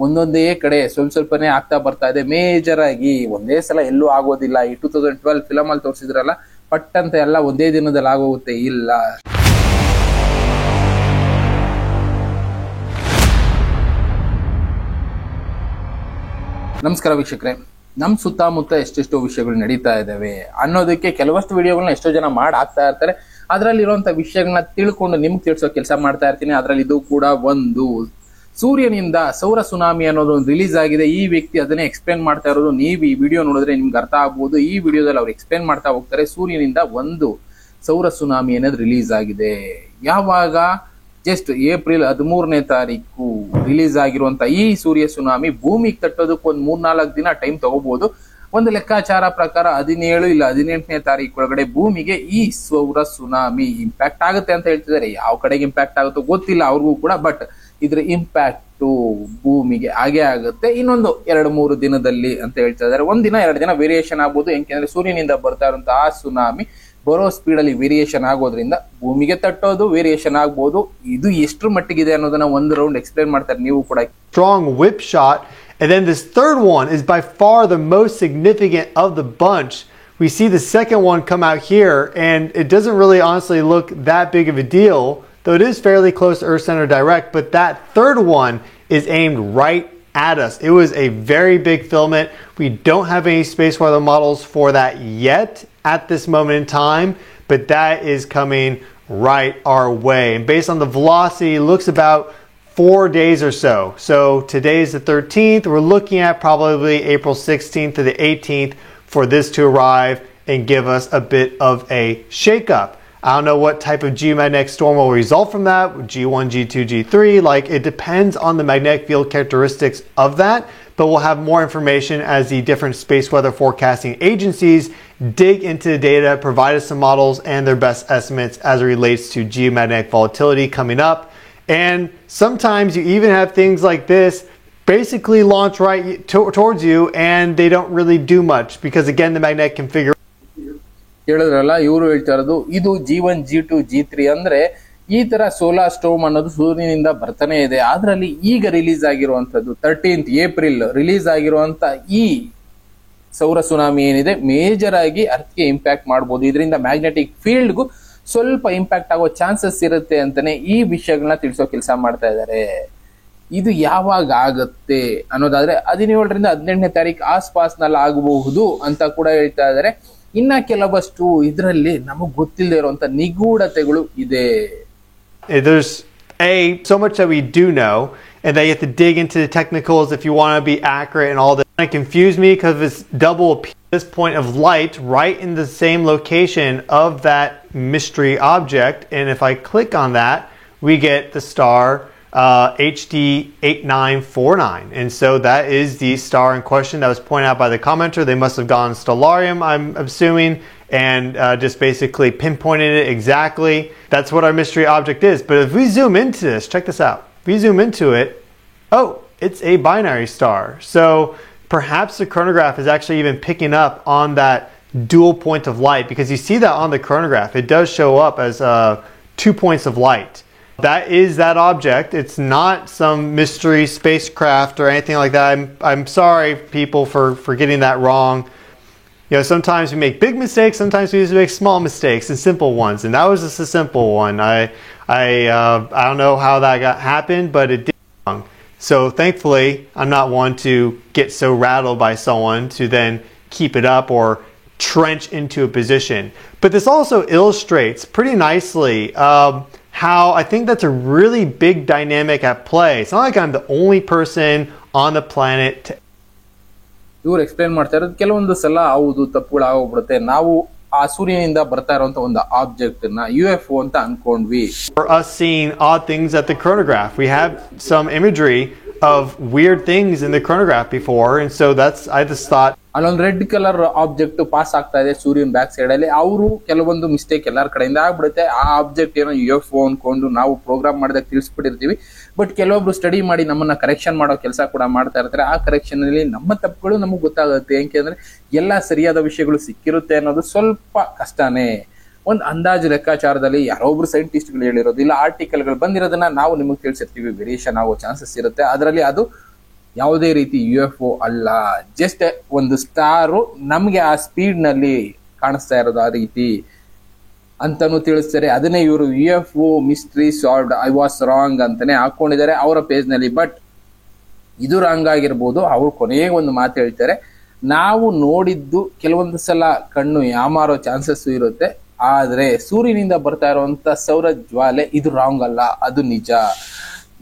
ಒಂದೊಂದೇ ಕಡೆ ಸ್ವಲ್ಪನೇ ಆಗ್ತಾ ಬರ್ತಾ ಇದೆ. ಮೇಜರ್ ಆಗಿ ಒಂದೇ ಸಲ ಎಲ್ಲೂ ಆಗೋದಿಲ್ಲ. ಈ 2012 ಫಿಲಮ್ ಅಲ್ಲಿ ತೋರಿಸಿದ್ರಲ್ಲ, ಪಟ್ ಅಂತ ಎಲ್ಲ ಒಂದೇ ದಿನದಲ್ಲಿ ಆಗೋಗುತ್ತೆ, ಇಲ್ಲ. ನಮಸ್ಕಾರ ವೀಕ್ಷಕರೇ, ನಮ್ ಸುತ್ತಮುತ್ತ ಎಷ್ಟೆಷ್ಟೋ ವಿಷಯಗಳು ನಡೀತಾ ಇದಾವೆ ಅನ್ನೋದಕ್ಕೆ ಕೆಲವಷ್ಟು ವಿಡಿಯೋಗಳನ್ನ ಎಷ್ಟೋ ಜನ ಆಗ್ತಾ ಇರ್ತಾರೆ. ಅದರಲ್ಲಿ ಇರುವಂತ ವಿಷಯಗಳನ್ನ ತಿಳ್ಕೊಂಡು ನಿಮ್ಗೆ ತಿಳಿಸೋ ಕೆಲಸ ಮಾಡ್ತಾ ಇರ್ತೀನಿ. ಅದರಲ್ಲಿ ಇದು ಕೂಡ ಒಂದು. ಸೂರ್ಯನಿಂದ ಸೌರ ಸುನಾಮಿ ಅನ್ನೋದು ಒಂದು ರಿಲೀಸ್ ಆಗಿದೆ. ಈ ವ್ಯಕ್ತಿ ಅದನ್ನೇ ಎಕ್ಸ್ಪ್ಲೇನ್ ಮಾಡ್ತಾ ಇರೋದು. ನೀವು ಈ ವಿಡಿಯೋ ನೋಡಿದ್ರೆ ನಿಮ್ಗೆ ಅರ್ಥ ಆಗ್ಬಹುದು. ಈ ವಿಡಿಯೋದಲ್ಲಿ ಅವ್ರು ಎಕ್ಸ್ಪ್ಲೇನ್ ಮಾಡ್ತಾ ಹೋಗ್ತಾರೆ. ಸೂರ್ಯನಿಂದ ಒಂದು ಸೌರ ಸುನಾಮಿ ಅನ್ನೋದು ರಿಲೀಸ್ ಆಗಿದೆ. ಯಾವಾಗ? ಜಸ್ಟ್ ಏಪ್ರಿಲ್ 13ನೇ ತಾರೀಕು ರಿಲೀಸ್ ಆಗಿರುವಂತ ಈ ಸೂರ್ಯ ಸುನಾಮಿ ಭೂಮಿಗೆ ತಟ್ಟೋದಕ್ಕೆ ಒಂದು 3-4 ದಿನ ಟೈಮ್ ತಗೋಬಹುದು. ಒಂದು ಲೆಕ್ಕಾಚಾರ ಪ್ರಕಾರ 17 ಇಲ್ಲ 18ನೇ ತಾರೀಕು ಒಳಗಡೆ ಭೂಮಿಗೆ ಈ ಸೌರ ಸುನಾಮಿ ಇಂಪ್ಯಾಕ್ಟ್ ಆಗುತ್ತೆ ಅಂತ ಹೇಳ್ತಿದ್ದಾರೆ. ಯಾವ ಕಡೆಗೆ ಇಂಪ್ಯಾಕ್ಟ್ ಆಗುತ್ತೋ ಗೊತ್ತಿಲ್ಲ ಅವ್ರಿಗೂ ಕೂಡ, ಬಟ್ ಇದ್ರ ಇಂಪ್ಯಾಕ್ಟ್ ಭೂಮಿಗೆ ಹಾಗೆ ಆಗುತ್ತೆ ಇನ್ನೊಂದು 2-3 ದಿನದಲ್ಲಿ ಅಂತ ಹೇಳ್ತಾ ಇದ್ದಾರೆ. 1 ದಿನ 2 ದಿನ ವೇರಿಯೇಷನ್ ಆಗ್ಬೋದು. ಯಾಕೆಂದ್ರೆ ಸೂರ್ಯನಿಂದ ಬರ್ತಾ ಇರುವಂತಹ ಆ ಸುನಾಮಿ ಬರೋ ಸ್ಪೀಡ್ ಅಲ್ಲಿ ವೇರಿಯೇಷನ್ ಆಗೋದ್ರಿಂದ ಭೂಮಿಗೆ ತಟ್ಟೋದು ವೇರಿಯೇಷನ್ ಆಗ್ಬೋದು. ಇದು ಎಷ್ಟು ಮಟ್ಟಿಗಿದೆ ಅನ್ನೋದನ್ನ ಒಂದು ರೌಂಡ್ ಎಕ್ಸ್ಪ್ಲೇನ್ ಮಾಡ್ತಾರೆ ನೀವು ಕೂಡ. Strong whip shot. And then this third one is by far the most significant of the bunch. We see the second one come out here, and it doesn't really honestly look that big of a deal, though it is fairly close to Earth Center direct, but that third one is aimed right at us. It was a very big filament. We don't have any space weather models for that yet at this moment in time, but that is coming right our way. And based on the velocity, it looks about 4 days or so. So today is the 13th. We're looking at probably April 16th to the 18th for this to arrive and give us a bit of a shakeup. I don't know what type of geomagnetic storm will result from that, G1, G2, G3. Like, it depends on the magnetic field characteristics of that, but we'll have more information as the different space weather forecasting agencies dig into the data, provide us some models and their best estimates as it relates to geomagnetic volatility coming up. And sometimes you even have things like this basically launch right towards you, and they don't really do much because, again, the magnetic configuration. ಹೇಳಿದ್ರಲ್ಲ, ಇವರು ಹೇಳ್ತಾ ಇರೋದು ಇದು G1, G2, G3 ಅಂದ್ರೆ ಈ ತರ solar ಸ್ಟೋರ್ಮ್ ಅನ್ನೋದು ಸೂರ್ಯನಿಂದ ಬರ್ತಾನೆ ಇದೆ. ಅದರಲ್ಲಿ ಈಗ ರಿಲೀಸ್ ಆಗಿರುವಂತದ್ದು 13th ಏಪ್ರಿಲ್ ರಿಲೀಸ್ ಆಗಿರುವಂತ ಈ ಸೌರ ಸುನಾಮಿ ಏನಿದೆ, ಮೇಜರ್ ಆಗಿ ಅರ್ಥ್ಗೆ ಇಂಪ್ಯಾಕ್ಟ್ ಮಾಡಬಹುದು. ಇದರಿಂದ ಮ್ಯಾಗ್ನೆಟಿಕ್ ಫೀಲ್ಡ್ಗೂ ಸ್ವಲ್ಪ ಇಂಪ್ಯಾಕ್ಟ್ ಆಗೋ ಚಾನ್ಸಸ್ ಇರುತ್ತೆ ಅಂತಾನೆ ಈ ವಿಷಯಗಳನ್ನ ತಿಳಿಸೋ ಕೆಲಸ ಮಾಡ್ತಾ ಇದ್ದಾರೆ. ಇದು ಯಾವಾಗ ಆಗುತ್ತೆ ಅನ್ನೋದಾದ್ರೆ 17ರಿಂದ 18ನೇ ತಾರೀಕು ಆಸ್ಪಾಸ್ನಲ್ಲಿ ಆಗಬಹುದು ಅಂತ ಕೂಡ ಹೇಳ್ತಾ ಇದ್ದಾರೆ. ಇನ್ನ ಕೆಲವಷ್ಟು ಇದರಲ್ಲಿ ನಮಗ್ ಗೊತ್ತಿಲ್ಲದೆ ಇರುವಂತ ನಿಗೂಢತೆಗಳು ಇದೆ. There's so much that we do know, and that you have to dig into the technicals if you want to be accurate and all that. It confused me because it's double this point of light right in the same location of that mystery object, and if I click on that, we get the star HD 8949, and so that is the star in question that was pointed out by the commenter. They must have gone Stellarium, I'm assuming, and just basically pinpointed it exactly. That's what our mystery object is. But if we zoom into this, check this out. If we zoom into it, oh, it's a binary star. So perhaps the chronograph is actually even picking up on that dual point of light, because you see that on the chronograph. It does show up as 2 points of light. That is that object. It's not some mystery spacecraft or anything like that. I'm sorry, people, for getting that wrong. You know, sometimes we make big mistakes, sometimes we just make small mistakes and simple ones, and that was just a simple one. I don't know how that happened, but it did wrong. So thankfully, I'm not one to get so rattled by someone to then keep it up or trench into a position. But this also illustrates pretty nicely how I think that's a really big dynamic at play. It's not like I'm the only person on the planet to. ಇವ್ರು explain ಮಾಡ್ತಾ ಇರೋದು ಕೆಲವೊಂದು ಸಲ ಹೌದು ತಪ್ಪುಗಳು ಆಗೋಗ್ಬಿಡುತ್ತೆ. ನಾವು ಆ ಸೂರ್ಯನಿಂದ ಬರ್ತಾ ಇರುವಂತ ಒಂದು ಆಬ್ಜೆಕ್ಟ್ ನ UFO ಅಂತ ಅನ್ಕೊಂಡ್ವಿ. For us seeing odd things at the chronograph, we have some imagery of weird things in the chronograph before, and so I just thought ಅಲ್ಲೊಂದು ರೆಡ್ ಕಲರ್ ಆಬ್ಜೆಕ್ಟ್ ಪಾಸ್ ಆಗ್ತಾ ಇದೆ ಸೂರ್ಯನ ಬ್ಯಾಕ್ ಸೈಡ್ ಅಲ್ಲಿ. ಅವರು ಕೆಲವೊಂದು mistake ಎಲ್ಲಾರ ಕಡೆಯಿಂದ ಆಗ್ಬಿಡುತ್ತೆ. ಆ ಆಬ್ಜೆಕ್ಟ್ ಏನೋ UFO ಅನ್ಕೊಂಡು ನಾವು ಪ್ರೋಗ್ರಾಮ್ ಮಾಡಿದಾಗ ತಿಳಿಸ್ಬಿಟ್ಟಿರ್ತೀವಿ. ಬಟ್ ಕೆಲವೊಬ್ರು ಸ್ಟಡಿ ಮಾಡಿ ನಮ್ಮನ್ನ ಕರೆಕ್ಷನ್ ಮಾಡೋ ಕೆಲಸ ಕೂಡ ಮಾಡ್ತಾ ಇರ್ತಾರೆ. ಆ ಕರೆಕ್ಷನ್ ಅಲ್ಲಿ ನಮ್ಮ ತಪ್ಪುಗಳು ನಮಗ್ ಗೊತ್ತಾಗುತ್ತೆ. ಯಾಕೆಂದ್ರೆ ಎಲ್ಲಾ ಸರಿಯಾದ ವಿಷಯಗಳು ಸಿಕ್ಕಿರುತ್ತೆ ಅನ್ನೋದು ಸ್ವಲ್ಪ ಕಷ್ಟನೇ. ಒಂದು ಅಂದಾಜು ಲೆಕ್ಕಾಚಾರದಲ್ಲಿ ಯಾರೋ ಒಬ್ರು ಸೈಂಟಿಸ್ಟ್ಗಳು ಹೇಳಿರೋದು ಇಲ್ಲ ಆರ್ಟಿಕಲ್ಗಳು ಬಂದಿರೋದನ್ನ ನಾವು ನಿಮಗೆ ತಿಳಿಸಿರ್ತೀವಿ. ವೇರಿಯೇಷನ್ ಆಗೋ ಚಾನ್ಸಸ್ ಇರುತ್ತೆ. ಅದರಲ್ಲಿ ಅದು ಯಾವುದೇ ರೀತಿ UFO ಅಲ್ಲ, ಜಸ್ಟ್ ಒಂದು ಸ್ಟಾರು ನಮ್ಗೆ ಆ ಸ್ಪೀಡ್ ನಲ್ಲಿ ಕಾಣಿಸ್ತಾ ಇರೋದು ಆ ರೀತಿ ಅಂತಾನು ತಿಳಿಸ್ತಾರೆ. ಅದನ್ನೇ ಇವರು UFO mystery solved, I was wrong ಅಂತಾನೆ ಹಾಕೊಂಡಿದ್ದಾರೆ ಅವರ ಪೇಜ್ ನಲ್ಲಿ. ಬಟ್ ಇದು ರಾಂಗ್ ಆಗಿರ್ಬೋದು. ಅವ್ರು ಕೊನೆಗೆ ಒಂದು ಮಾತು ಹೇಳ್ತಾರೆ, ನಾವು ನೋಡಿದ್ದು ಕೆಲವೊಂದು ಸಲ ಕಣ್ಣು ಯಾಮಾರೋ ಚಾನ್ಸಸ್ ಇರುತ್ತೆ, ಆದ್ರೆ ಸೂರ್ಯನಿಂದ ಬರ್ತಾ ಇರುವಂತ ಸೌರ ಜ್ವಾಲೆ ಇದು ರಾಂಗ್ ಅಲ್ಲ, ಅದು ನಿಜ.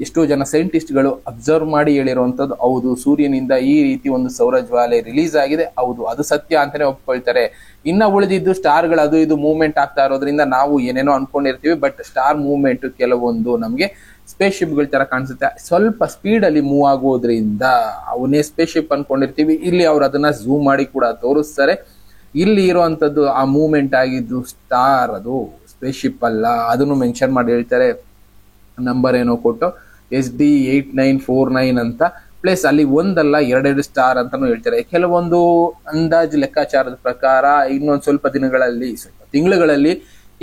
ಎಷ್ಟೋ ಜನ ಸೈಂಟಿಸ್ಟ್ಗಳು ಅಬ್ಸರ್ವ್ ಮಾಡಿ ಹೇಳಿರುವಂತದ್ದು ಹೌದು, ಸೂರ್ಯನಿಂದ ಈ ರೀತಿ ಒಂದು ಸೌರ ಜ್ವಾಲೆ ರಿಲೀಸ್ ಆಗಿದೆ, ಹೌದು ಅದು ಸತ್ಯ ಅಂತಾನೆ ಒಪ್ಕೊಳ್ತಾರೆ. ಇನ್ನ ಉಳಿದಿದ್ದು ಸ್ಟಾರ್ಗಳು ಅದು ಇದು ಮೂವ್ಮೆಂಟ್ ಆಗ್ತಾ ಇರೋದ್ರಿಂದ ನಾವು ಏನೇನೋ ಅನ್ಕೊಂಡಿರ್ತೀವಿ, ಬಟ್ ಸ್ಟಾರ್ ಮೂವ್ಮೆಂಟ್ ಕೆಲವೊಂದು ನಮ್ಗೆ ಸ್ಪೇಸ್ ಶಿಪ್ಗಳ ತರ ಕಾಣಿಸುತ್ತೆ. ಸ್ವಲ್ಪ ಸ್ಪೀಡ್ ಅಲ್ಲಿ ಮೂವ್ ಆಗೋದ್ರಿಂದ ಅವನ್ನೇ ಸ್ಪೇಸ್ ಶಿಪ್ ಅನ್ಕೊಂಡಿರ್ತೀವಿ. ಇಲ್ಲಿ ಅವ್ರು ಅದನ್ನ ಝೂಮ್ ಮಾಡಿ ಕೂಡ ತೋರಿಸ್ತಾರೆ. ಇಲ್ಲಿ ಇರುವಂತದ್ದು ಆ ಮೂವ್ಮೆಂಟ್ ಆಗಿದ್ದು ಸ್ಟಾರ್, ಅದು ಸ್ಪೇಸ್ ಶಿಪ್ ಅಲ್ಲ. ಅದನ್ನು ಮೆನ್ಷನ್ ಮಾಡಿ ಹೇಳ್ತಾರೆ, ನಂಬರ್ ಏನೋ ಕೊಟ್ಟು SD 8949 ಅಂತ. ಪ್ಲಸ್ ಅಲ್ಲಿ ಒಂದಲ್ಲ ಎರಡೆರಡು ಸ್ಟಾರ್ ಅಂತಾನು ಹೇಳ್ತಾರೆ. ಕೆಲವೊಂದು ಅಂದಾಜು ಲೆಕ್ಕಾಚಾರದ ಪ್ರಕಾರ ಇನ್ನೊಂದು ಸ್ವಲ್ಪ ದಿನಗಳಲ್ಲಿ, ಸ್ವಲ್ಪ ತಿಂಗಳುಗಳಲ್ಲಿ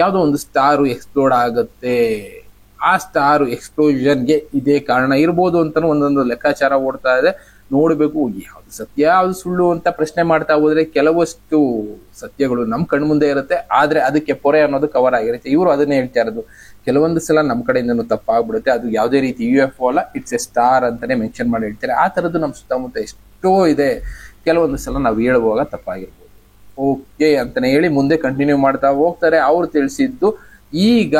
ಯಾವುದೋ ಒಂದು ಸ್ಟಾರು ಎಕ್ಸ್ಪ್ಲೋಡ್ ಆಗುತ್ತೆ. ಆ ಸ್ಟಾರ್ ಎಕ್ಸ್ಪ್ಲೋಷನ್ಗೆ ಇದೇ ಕಾರಣ ಇರ್ಬೋದು ಅಂತಾನು ಒಂದೊಂದು ಲೆಕ್ಕಾಚಾರ ಓಡ್ತಾ ಇದೆ. ನೋಡ್ಬೇಕು ಯಾವ್ದು ಸತ್ಯ ಯಾವ್ದು ಸುಳ್ಳು ಅಂತ ಪ್ರಶ್ನೆ ಮಾಡ್ತಾ ಹೋದ್ರೆ ಕೆಲವಷ್ಟು ಸತ್ಯಗಳು ನಮ್ ಕಣ್ ಮುಂದೆ ಇರುತ್ತೆ, ಆದ್ರೆ ಅದಕ್ಕೆ ಪೊರೆ ಅನ್ನೋದು ಕವರ್ ಆಗಿರುತ್ತೆ. ಇವರು ಅದನ್ನೇ ಹೇಳ್ತಾ ಇರೋದು, ಕೆಲವೊಂದು ಸಲ ನಮ್ ಕಡೆಯಿಂದನೂ ತಪ್ಪಾಗ್ಬಿಡುತ್ತೆ, ಅದು ಯಾವುದೇ ರೀತಿ UFO ಅಲ್ಲ, ಇಟ್ಸ್ ಎ ಸ್ಟಾರ್ ಅಂತಾನೆ ಮೆನ್ಷನ್ ಮಾಡಿ ಹೇಳ್ತಾರೆ. ಆ ತರದ್ದು ನಮ್ ಸುತ್ತಮುತ್ತ ಎಷ್ಟೋ ಇದೆ. ಕೆಲವೊಂದು ಸಲ ನಾವು ಹೇಳುವಾಗ ತಪ್ಪಾಗಿರ್ಬೋದು. ಓಕೆ ಅಂತಾನೆ ಹೇಳಿ ಮುಂದೆ ಕಂಟಿನ್ಯೂ ಮಾಡ್ತಾ ಹೋಗ್ತಾರೆ. ಅವ್ರು ತಿಳಿಸಿದ್ದು ಈಗ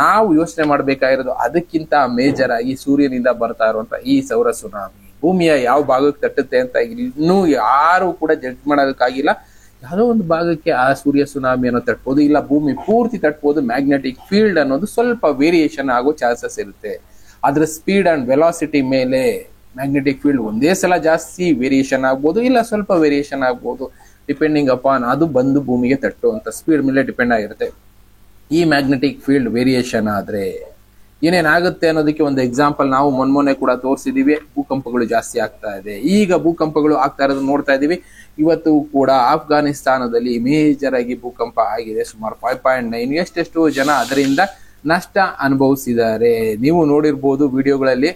ನಾವು ಯೋಚನೆ ಮಾಡ್ಬೇಕಾಗಿರೋದು ಅದಕ್ಕಿಂತ ಮೇಜರ್ ಆಗಿ ಸೂರ್ಯನಿಂದ ಬರ್ತಾ ಇರುವಂತ ಈ ಸೌರ ಸುನಾಮಿ ಭೂಮಿಯ ಯಾವ ಭಾಗಕ್ಕೆ ತಟ್ಟುತ್ತೆ ಅಂತ ಇನ್ನೂ ಯಾರು ಕೂಡ ಜಡ್ಜ್ ಮಾಡೋದಕ್ಕಾಗಿಲ್ಲ. ಯಾವುದೋ ಒಂದು ಭಾಗಕ್ಕೆ ಆ ಸೂರ್ಯ ಸುನಾಮಿ ಅನ್ನೋ ತಟ್ಬೋದು, ಇಲ್ಲ ಭೂಮಿ ಪೂರ್ತಿ ತಟ್ಬೋದು. ಮ್ಯಾಗ್ನೆಟಿಕ್ ಫೀಲ್ಡ್ ಅನ್ನೋದು ಸ್ವಲ್ಪ ವೇರಿಯೇಷನ್ ಆಗೋ ಚಾನ್ಸಸ್ ಇರುತ್ತೆ. ಅದ್ರ ಸ್ಪೀಡ್ ಅಂಡ್ ವೆಲಾಸಿಟಿ ಮೇಲೆ ಮ್ಯಾಗ್ನೆಟಿಕ್ ಫೀಲ್ಡ್ ಒಂದೇ ಸಲ ಜಾಸ್ತಿ ವೇರಿಯೇಷನ್ ಆಗ್ಬೋದು, ಇಲ್ಲ ಸ್ವಲ್ಪ ವೇರಿಯೇಷನ್ ಆಗ್ಬೋದು, ಡಿಪೆಂಡಿಂಗ್ ಅಪಾನ್ ಅದು ಬಂದು ಭೂಮಿಗೆ ತಟ್ಟುವಂತ ಸ್ಪೀಡ್ ಮೇಲೆ ಡಿಪೆಂಡ್ ಆಗಿರುತ್ತೆ. ಈ ಮ್ಯಾಗ್ನೆಟಿಕ್ ಫೀಲ್ಡ್ ವೇರಿಯೇಷನ್ ಆದ್ರೆ ಏನೇನಾಗುತ್ತೆ ಅನ್ನೋದಕ್ಕೆ ಒಂದು ಎಕ್ಸಾಂಪಲ್ ನಾವು ಮೊನ್ನೆ ಕೂಡ ತೋರಿಸಿದೀವಿ. ಭೂಕಂಪಗಳು ಜಾಸ್ತಿ ಆಗ್ತಾ ಇದೆ. ಈಗ ಭೂಕಂಪಗಳು ಆಗ್ತಾ ಇರೋದು ನೋಡ್ತಾ ಇದೀವಿ. ಇವತ್ತು ಕೂಡ ಆಫ್ಘಾನಿಸ್ತಾನದಲ್ಲಿ ಮೇಜರ್ ಆಗಿ ಭೂಕಂಪ ಆಗಿದೆ. ಸುಮಾರು 5.9 ಎಷ್ಟೆಷ್ಟು ಜನ ಅದರಿಂದ ನಷ್ಟ ಅನುಭವಿಸಿದ್ದಾರೆ. ನೀವು ನೋಡಿರ್ಬೋದು ವಿಡಿಯೋಗಳಲ್ಲಿ.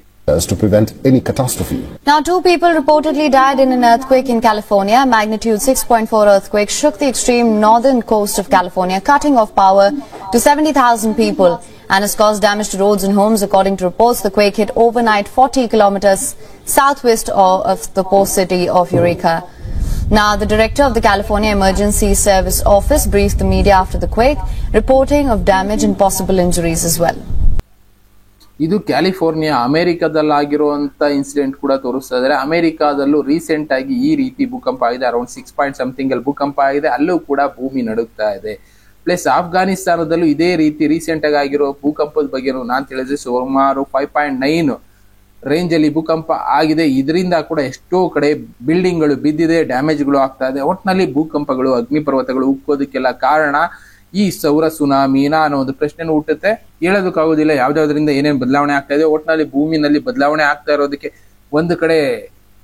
To prevent any catastrophe. Now, 2 people reportedly died in an earthquake in California. Magnitude 6.4 earthquake shook the extreme northern coast of California, cutting off power to 70,000 people and has caused damage to roads and homes. According to reports, the quake hit overnight 40 kilometers southwest of the port city of Eureka. Now, the director of the California Emergency Service Office briefed the media after the quake, reporting of damage and possible injuries as well. ಇದು California ಅಮೆರಿಕದಲ್ಲಾಗಿರುವಂತ incident ಕೂಡ ತೋರಿಸ್ತಾ ಇದ್ದಾರೆ. ಅಮೆರಿಕಾದಲ್ಲೂ recent ಆಗಿ ಈ ರೀತಿ ಭೂಕಂಪ ಆಗಿದೆ. Around 6 point something ಅಲ್ಲಿ ಭೂಕಂಪ ಆಗಿದೆ. ಅಲ್ಲೂ ಕೂಡ ಭೂಮಿ ನಡುಗ್ತಾ ಇದೆ. ಪ್ಲಸ್ ಆಫ್ಘಾನಿಸ್ತಾನದಲ್ಲೂ ಇದೇ ರೀತಿ ರೀಸೆಂಟ್ ಆಗಿ ಆಗಿರೋ ಭೂಕಂಪದ ಬಗ್ಗೆ ನಾನು ತಿಳಿದ್ರೆ ಸುಮಾರು 5.9 ರೇಂಜ್ ಅಲ್ಲಿ ಭೂಕಂಪ ಆಗಿದೆ. ಇದರಿಂದ ಕೂಡ ಎಷ್ಟೋ ಕಡೆ ಬಿಲ್ಡಿಂಗ್ ಗಳು ಬಿದ್ದಿದೆ, ಡ್ಯಾಮೇಜ್ಗಳು ಆಗ್ತಾ ಇದೆ. ಒಟ್ಟಿನಲ್ಲಿ ಭೂಕಂಪಗಳು, ಅಗ್ನಿಪರ್ವತಗಳು ಉಕ್ಕೋದಕ್ಕೆಲ್ಲ ಕಾರಣ ಈ ಸೌರ ಸುನಾಮಿನ ಅನ್ನೋ ಒಂದು ಪ್ರಶ್ನೆ ಹುಟ್ಟುತ್ತೆ. ಹೇಳೋದಕ್ಕಾಗೋದಿಲ್ಲ ಯಾವ್ದಾದ್ರಿಂದ ಏನೇನು ಬದಲಾವಣೆ ಆಗ್ತಾ ಇದೆ. ಒಟ್ಟಿನಲ್ಲಿ ಭೂಮಿನಲ್ಲಿ ಬದಲಾವಣೆ ಆಗ್ತಾ ಇರೋದಕ್ಕೆ ಒಂದು ಕಡೆ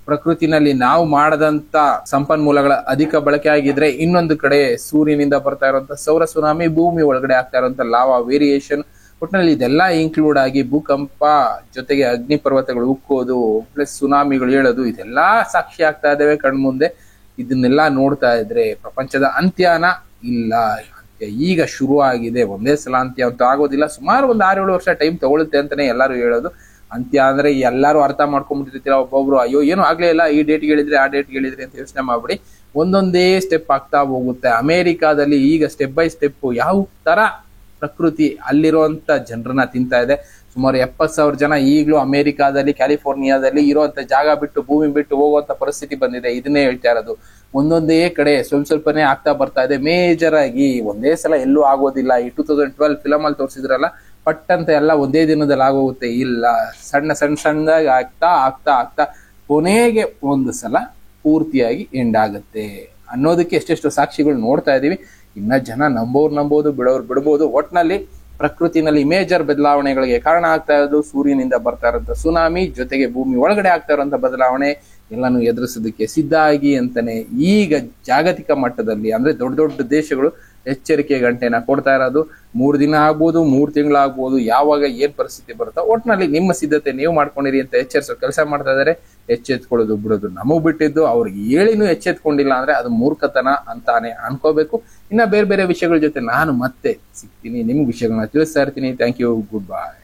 ಪ್ರಕೃತಿನಲ್ಲಿ ನಾವು ಮಾಡದಂತ ಸಂಪನ್ಮೂಲಗಳ ಅಧಿಕ ಬಳಕೆ ಆಗಿದ್ರೆ, ಇನ್ನೊಂದು ಕಡೆ ಸೂರ್ಯನಿಂದ ಬರ್ತಾ ಇರುವಂತ ಸೌರ ಸುನಾಮಿ, ಭೂಮಿ ಒಳಗಡೆ ಆಗ್ತಾ ಇರುವಂತ ಲಾವಾ ವೇರಿಯೇಷನ್, ಒಟ್ಟಿನಲ್ಲಿ ಇದೆಲ್ಲ ಇನ್ಕ್ಲೂಡ್ ಆಗಿ ಭೂಕಂಪ ಜೊತೆಗೆ ಅಗ್ನಿ ಪರ್ವತಗಳು ಉಕ್ಕೋದು ಪ್ಲಸ್ ಸುನಾಮಿಗಳು ಹೇಳೋದು ಇದೆಲ್ಲಾ ಸಾಕ್ಷಿ ಆಗ್ತಾ ಇದಾವೆ ಕಣ್ಮುಂದೆ. ಇದನ್ನೆಲ್ಲ ನೋಡ್ತಾ ಇದ್ರೆ ಪ್ರಪಂಚದ ಅಂತ್ಯನ ಇಲ್ಲ, ಈಗ ಶುರು ಆಗಿದೆ. ಒಂದೇ ಸಲ ಅಂತ್ಯ ಅಂತ ಆಗೋದಿಲ್ಲ. ಸುಮಾರು ಒಂದು 6-7 ವರ್ಷ ಟೈಮ್ ತಗೊಳುತ್ತೆ ಅಂತಾನೆ ಎಲ್ಲರೂ ಹೇಳೋದು. ಅಂತ್ಯ ಅಂದ್ರೆ ಎಲ್ಲರೂ ಅರ್ಥ ಮಾಡ್ಕೊಂಡ್ಬಿಟ್ಟಿರ್ತೀರ. ಒಬ್ಬೊಬ್ರು ಅಯ್ಯೋ ಏನು ಆಗ್ಲೇ ಇಲ್ಲ, ಈ ಡೇಟ್ ಹೇಳಿದ್ರೆ ಆ ಡೇಟ್ ಹೇಳಿದ್ರೆ ಅಂತ ಯೋಚನೆ ಮಾಡ್ಬಿಡಿ. ಒಂದೊಂದೇ ಸ್ಟೆಪ್ ಆಗ್ತಾ ಹೋಗುತ್ತೆ. ಅಮೆರಿಕಾದಲ್ಲಿ ಈಗ ಸ್ಟೆಪ್ ಬೈ ಸ್ಟೆಪ್ ಯಾವ ತರ ಪ್ರಕೃತಿ ಅಲ್ಲಿರುವಂತ ಜನರನ್ನ ತಿಂತಾ ಇದೆ. ಸುಮಾರು 70,000 ಜನ ಈಗಲೂ ಅಮೆರಿಕಾದಲ್ಲಿ ಕ್ಯಾಲಿಫೋರ್ನಿಯಾದಲ್ಲಿ ಇರುವಂತ ಜಾಗ ಬಿಟ್ಟು ಭೂಮಿ ಬಿಟ್ಟು ಹೋಗುವಂತ ಪರಿಸ್ಥಿತಿ ಬಂದಿದೆ. ಇದನ್ನೇ ಹೇಳ್ತಾ ಇರೋದು. ಒಂದೊಂದೇ ಕಡೆ ಸ್ವಲ್ಪನೇ ಆಗ್ತಾ ಬರ್ತಾ ಇದೆ. ಮೇಜರ್ ಆಗಿ ಒಂದೇ ಸಲ ಎಲ್ಲೂ ಆಗೋದಿಲ್ಲ. ಈ 2012 ಫಿಲಮ್ ಅಲ್ಲಿ ತೋರಿಸಿದ್ರಲ್ಲ, ಪಟ್ ಅಂತ ಎಲ್ಲ ಒಂದೇ ದಿನದಲ್ಲಿ ಆಗೋಗುತ್ತೆ. ಇಲ್ಲ, ಸಣ್ಣದಾಗಿ ಆಗ್ತಾ ಕೊನೆಗೆ ಒಂದು ಸಲ ಪೂರ್ತಿಯಾಗಿ ಎಂಡ್ ಆಗುತ್ತೆ ಅನ್ನೋದಕ್ಕೆ ಎಷ್ಟೆಷ್ಟು ಸಾಕ್ಷಿಗಳು ನೋಡ್ತಾ ಇದೀವಿ. ಇನ್ನ ಜನ ನಂಬೋದು ಬಿಡೋರು ಬಿಡ್ಬೋದು. ಒಟ್ನಲ್ಲಿ ಪ್ರಕೃತಿನಲ್ಲಿ ಮೇಜರ್ ಬದಲಾವಣೆಗಳಿಗೆ ಕಾರಣ ಆಗ್ತಾ ಇರೋದು ಸೂರ್ಯನಿಂದ ಬರ್ತಾ ಇರೋಂಥ ಸುನಾಮಿ ಜೊತೆಗೆ ಭೂಮಿ ಒಳಗಡೆ ಆಗ್ತಾ ಇರೋಂಥ ಬದಲಾವಣೆ ಎಲ್ಲಾನು ಎದುರಿಸೋದಕ್ಕೆ ಸಿದ್ಧ ಆಗಿ ಅಂತಾನೆ ಈಗ ಜಾಗತಿಕ ಮಟ್ಟದಲ್ಲಿ ಅಂದ್ರೆ ದೊಡ್ಡ ದೊಡ್ಡ ದೇಶಗಳು ಎಚ್ಚರಿಕೆ ಗಂಟೆನ ಕೊಡ್ತಾ ಇರೋದು. 3 ದಿನ ಆಗ್ಬೋದು, 3 ತಿಂಗಳಾಗ್ಬೋದು, ಯಾವಾಗ ಏನ್ ಪರಿಸ್ಥಿತಿ ಬರುತ್ತೋ ಒಟ್ನಲ್ಲಿ ನಿಮ್ಮ ಸಿದ್ಧತೆ ನೀವು ಮಾಡ್ಕೊಂಡಿರಿ ಅಂತ ಎಚ್ಚರಿಸೋ ಕೆಲಸ ಮಾಡ್ತಾ ಇದಾರೆ. ಎಚ್ಚೆತ್ಕೊಳ್ಳೋದು ಬಿಡೋದು ನಮಗ್ ಬಿಟ್ಟಿದ್ದು. ಅವ್ರಿಗೆ ಹೇಳಿನೂ ಎಚ್ಚೆತ್ಕೊಂಡಿಲ್ಲ ಅಂದ್ರೆ ಅದು ಮೂರ್ಖತನ ಅಂತಾನೆ ಅನ್ಕೋಬೇಕು. ಇನ್ನ ಬೇರೆ ಬೇರೆ ವಿಷಯಗಳ ಜೊತೆ ನಾನು ಮತ್ತೆ ಸಿಗ್ತೀನಿ, ನಿಮ್ಗೆ ವಿಷಯಗಳನ್ನ ತಿಳಿಸ್ತಾ ಇರ್ತೀನಿ. Thank you, good by.